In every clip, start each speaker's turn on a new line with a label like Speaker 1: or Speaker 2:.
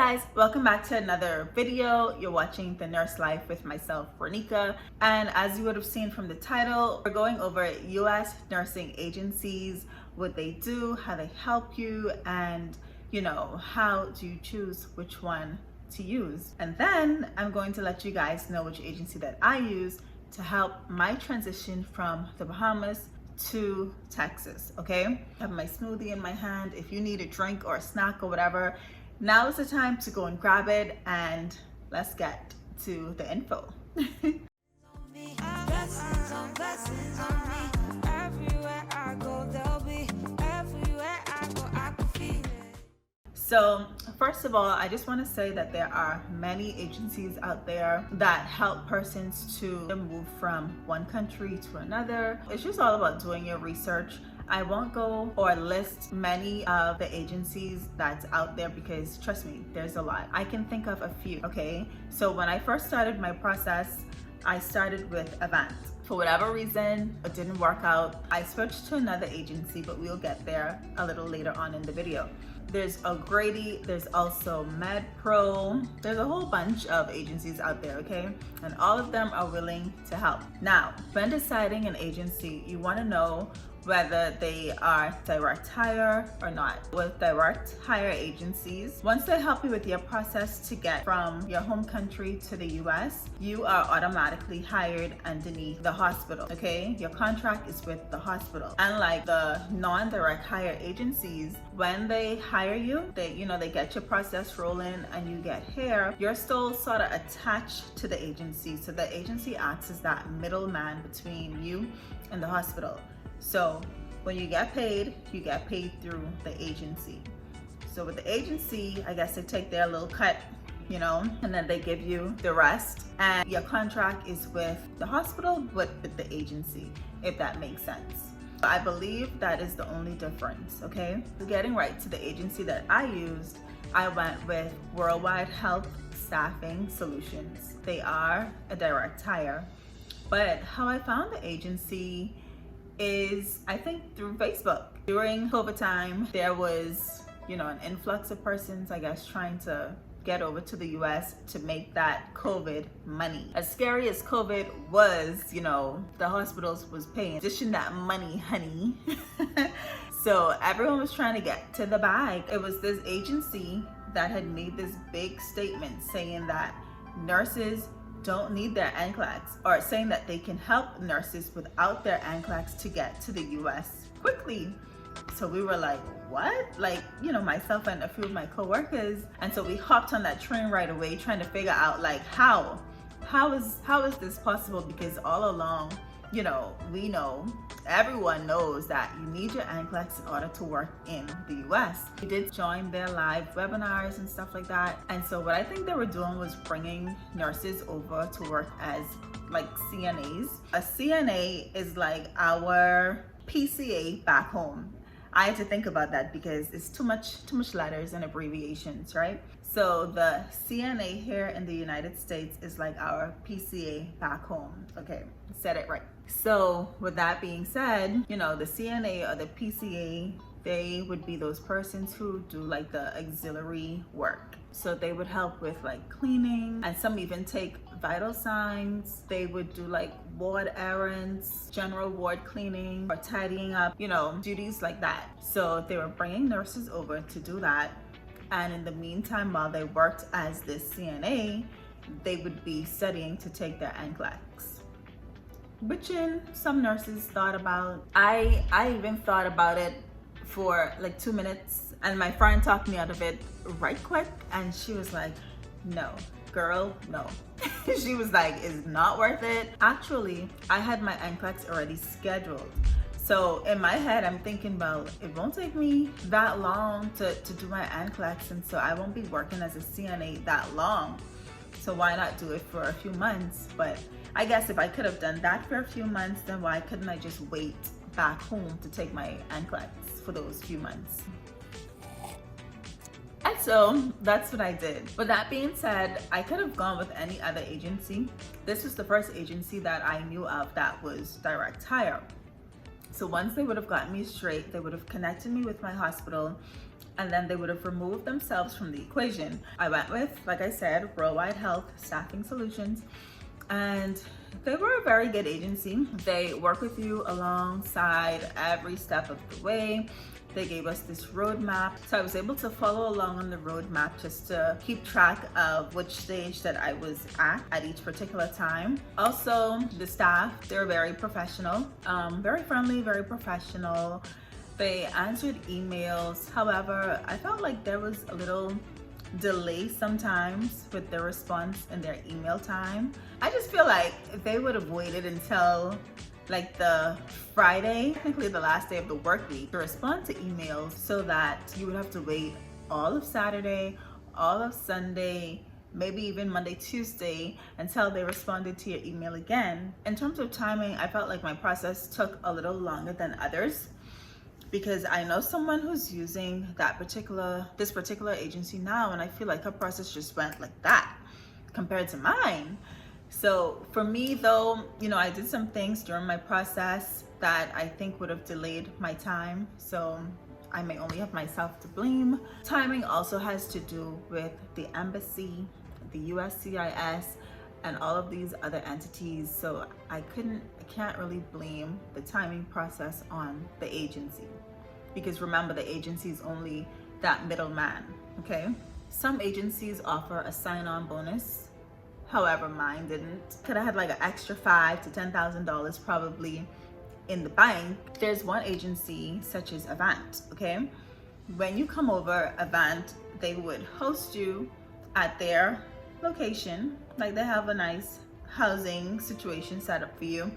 Speaker 1: guys, welcome back to another video. You're watching The Nurse Life with myself, Ronika. And as you would have seen from the title, we're going over US nursing agencies, what they do, how they help you, and how do you choose which one to use. And then I'm going to let you guys know which agency that I use to help my transition from the Bahamas to Texas. Okay, I have my smoothie in my hand. If you need a drink or a snack or whatever, now is the time to go and grab it, and let's get to the info. So first of all, I just want to say that there are many agencies out there that help persons to move from one country to another. It's just all about doing your research. I won't go or list many of the agencies that's out there because trust me, there's a lot. I can think of a few, okay? So when I first started my process, I started with Avant. For whatever reason, it didn't work out. I switched to another agency, but we'll get there a little later on in the video. There's O'Grady, there's also MedPro. There's a whole bunch of agencies out there, okay? And all of them are willing to help. Now, when deciding an agency, you want to know whether they are direct hire or not. With direct hire agencies, once they help you with your process to get from your home country to the US, you are automatically hired underneath the hospital, okay? Your contract is with the hospital. Unlike the non-direct hire agencies, when they hire you, they get your process rolling and you get here, you're still sort of attached to the agency. So the agency acts as that middleman between you and the hospital. So when you get paid through the agency. So with the agency, I guess they take their little cut, and then they give you the rest. And your contract is with the hospital, but with the agency, if that makes sense. I believe that is the only difference, okay? Getting right to the agency that I used, I went with Worldwide Health Staffing Solutions. They are a direct hire. But how I found the agency is, I think, through Facebook. During COVID time, there was, an influx of persons, I guess, trying to get over to the US to make that COVID money. As scary as COVID was, the hospitals was paying. Dishing that money, honey. So everyone was trying to get to the bag. It was this agency that had made this big statement saying that nurses don't need their NCLEX, or saying that they can help nurses without their NCLEX to get to the US quickly. So we were like, what? Myself and a few of my coworkers. And so we hopped on that train right away, trying to figure out how is this possible? Because all along, everyone knows that you need your NCLEX in order to work in the US. We did join their live webinars and stuff like that. And so what I think they were doing was bringing nurses over to work as CNAs. A CNA is like our PCA back home. I had to think about that because it's too much letters and abbreviations, right? So the CNA here in the United States is like our PCA back home. Okay, said it right. So with that being said, the CNA or the PCA, they would be those persons who do the auxiliary work. So they would help with cleaning, and some even take vital signs. They would do ward errands, general ward cleaning, or tidying up, duties like that. So they were bringing nurses over to do that. And in the meantime, while they worked as this CNA, they would be studying to take their NCLEX, which some nurses thought about. I even thought about it for 2 minutes, and my friend talked me out of it right quick, and she was like, no, girl, no. She was like, it's not worth it. Actually, I had my NCLEX already scheduled. So in my head, I'm thinking about, it won't take me that long to do my NCLEX, and so I won't be working as a CNA that long. So why not do it for a few months? But I guess if I could have done that for a few months, then why couldn't I just wait back home to take my NCLEX for those few months? And so that's what I did. With that being said, I could have gone with any other agency. This was the first agency that I knew of that was direct hire. So once they would have gotten me straight, they would have connected me with my hospital, and then they would have removed themselves from the equation. I went with, like I said, Worldwide Health Staffing Solutions, and they were a very good agency. They work with you alongside every step of the way. They gave us this roadmap, so I was able to follow along on the roadmap just to keep track of which stage that I was at each particular time. Also, the staff, they're very professional, very friendly, very professional. They answered emails. However, I felt like there was a little delay sometimes with their response in their email time. I just feel like if they would have waited until like the Friday, technically the last day of the work week, to respond to emails, so that you would have to wait all of Saturday, all of Sunday, maybe even Monday, Tuesday, until they responded to your email again. In terms of timing, I felt like my process took a little longer than others, because I know someone who's using this particular agency now, and I feel like her process just went like that compared to mine. So for me though, I did some things during my process that I think would have delayed my time. So I may only have myself to blame. Timing also has to do with the embassy, the USCIS, and all of these other entities. So I can't really blame the timing process on the agency, because remember, the agency is only that middleman, okay? Some agencies offer a sign-on bonus. However, mine didn't. Could have had like an extra $5,000 to $10,000 probably in the bank. There's one agency such as Avant, okay? When you come over, Avant, they would host you at their location. Like, they have a nice housing situation set up for you,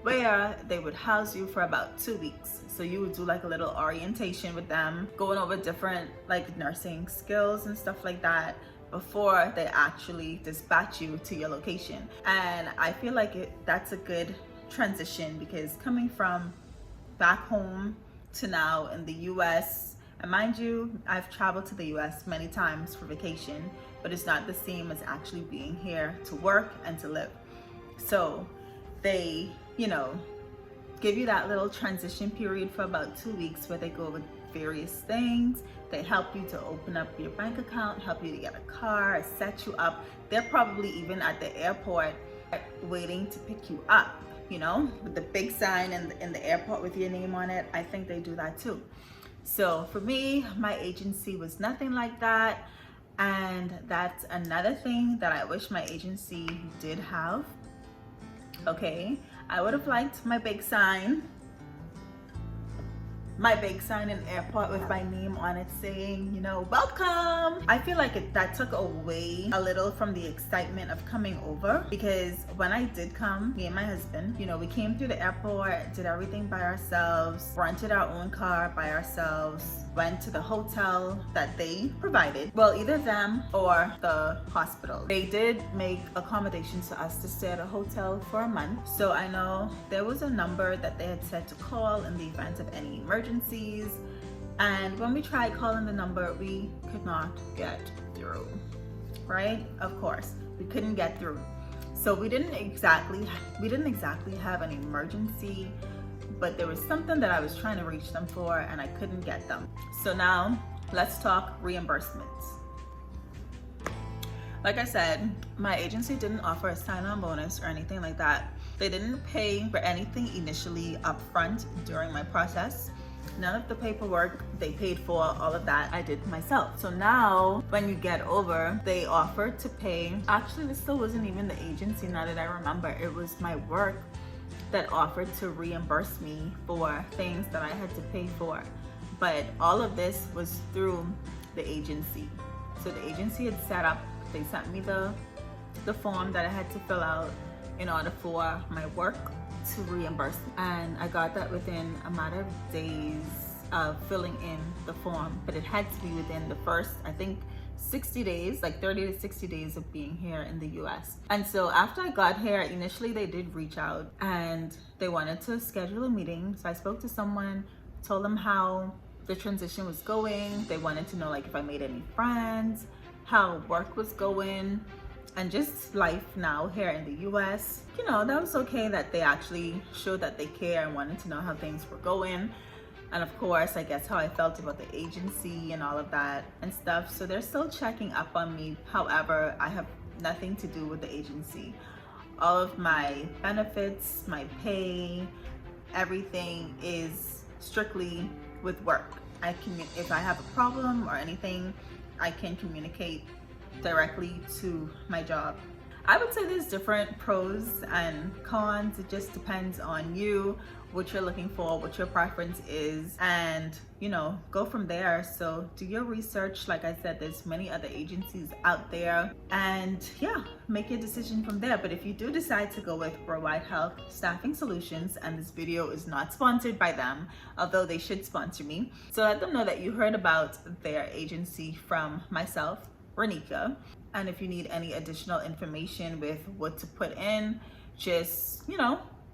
Speaker 1: where they would house you for about 2 weeks. So you would do like a little orientation with them, going over different like nursing skills and stuff like that, before they actually dispatch you to your location. And I feel like that's a good transition, because coming from back home to now in the US, and mind you, I've traveled to the US many times for vacation, but it's not the same as actually being here to work and to live. So they, give you that little transition period for about 2 weeks, where they go over various things. They help you to open up your bank account, help you to get a car, set you up. They're probably even at the airport waiting to pick you up, with the big sign in the airport with your name on it. I think they do that too. So for me, my agency was nothing like that. And that's another thing that I wish my agency did have. Okay, I would have liked my big sign in airport with my name on it saying, welcome. I feel like that took away a little from the excitement of coming over, because when I did come, me and my husband, we came through the airport, did everything by ourselves, rented our own car by ourselves, went to the hotel that they provided. Well, either them or the hospital. They did make accommodations to us to stay at a hotel for a month. So I know there was a number that they had said to call in the event of any emergencies. And when we tried calling the number, we could not get through, right? Of course, we couldn't get through. So we didn't exactly have an emergency, but there was something that I was trying to reach them for and I couldn't get them. So now let's talk reimbursements. Like I said, my agency didn't offer a sign-on bonus or anything like that. They didn't pay for anything initially upfront during my process. None of the paperwork they paid for, all of that I did myself. So now when you get over, they offered to pay. Actually, this still wasn't even the agency, now that I remember. It was my work that offered to reimburse me for things that I had to pay for. But all of this was through the agency. So the agency had set up, they sent me the form that I had to fill out in order for my work to reimburse me. And I got that within a matter of days of filling in the form. But it had to be within the first, I think, 60 days, like 30 to 60 days of being here in the US. And so after I got here, initially they did reach out and they wanted to schedule a meeting. So I spoke to someone, told them how the transition was going. They wanted to know like if I made any friends, how work was going, and just life now here in the US. That was okay that they actually showed that they care and wanted to know how things were going. and of course I guess how I felt about the agency and all of that and stuff. So they're still checking up on me. However, I have nothing to do with the agency. All of my benefits, my pay, everything is strictly with work. If I have a problem or anything, I can communicate directly to my job. I would say there's different pros and cons. It just depends on you, what you're looking for, what your preference is, and go from there. So do your research. Like I said, there's many other agencies out there, and yeah, make your decision from there. But if you do decide to go with Worldwide Health Staffing Solutions, and this video is not sponsored by them, although they should sponsor me, so let them know that you heard about their agency from myself, Renika. And if you need any additional information with what to put in, just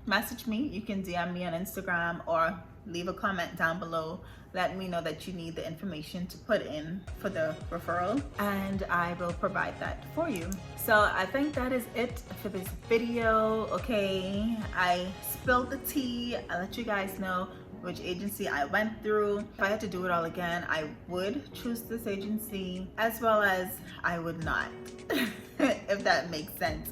Speaker 1: message me. You can DM me on Instagram or leave a comment down below. Let me know that you need the information to put in for the referral, and I will provide that for you. So I think that is it for this video. Okay, I spilled the tea. I let you guys know which agency I went through. If I had to do it all again, I would choose this agency, as well as I would not, if that makes sense.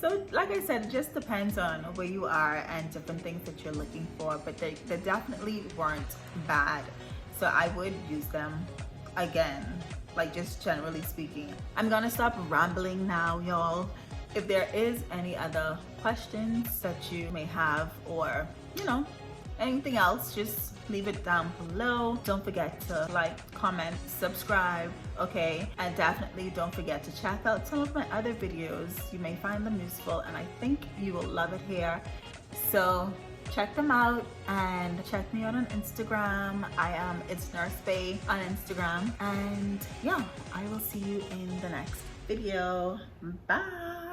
Speaker 1: So like I said, it just depends on where you are and different things that you're looking for, but they definitely weren't bad. So I would use them again, like just generally speaking. I'm gonna stop rambling now, y'all. If there is any other questions that you may have, or anything else, just leave it down below. Don't forget to like, comment, subscribe, okay? And definitely don't forget to check out some of my other videos. You may find them useful, and I think you will love it here. So check them out, and check me out on Instagram. I am It's Nurse Faye on Instagram. And yeah, I will see you in the next video. Bye.